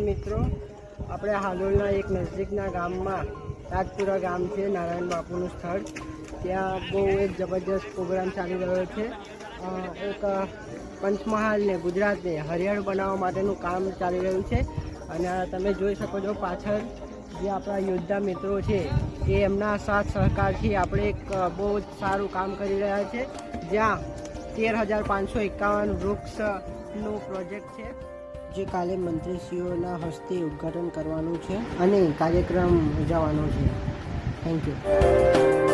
મિત્રો, આપણે હાલોલના એક નજીકના ગામમાં રાજપુરા ગામ છે, નારાયણ બાપુનું સ્થળ. ત્યાં બહુ એક જબરજસ્ત પ્રોગ્રામ ચાલી રહ્યો છે. એક પંચમહાલને ગુજરાતને હરિયાળું બનાવવા માટેનું કામ ચાલી રહ્યું છે. અને તમે જોઈ શકો છો પાછળ જે આપણા યોદ્ધા મિત્રો છે એ એમના સાથ સહકારથી આપણે એક બહુ જ સારું કામ કરી રહ્યા છે, જ્યાં 13,551 વૃક્ષનો પ્રોજેક્ટ છે, જે કાલે મંત્રીશ્રીઓના હસ્તે ઉદ્ઘાટન કરવાનું છે અને કાર્યક્રમ ઉજવવાનો છે. Thank you.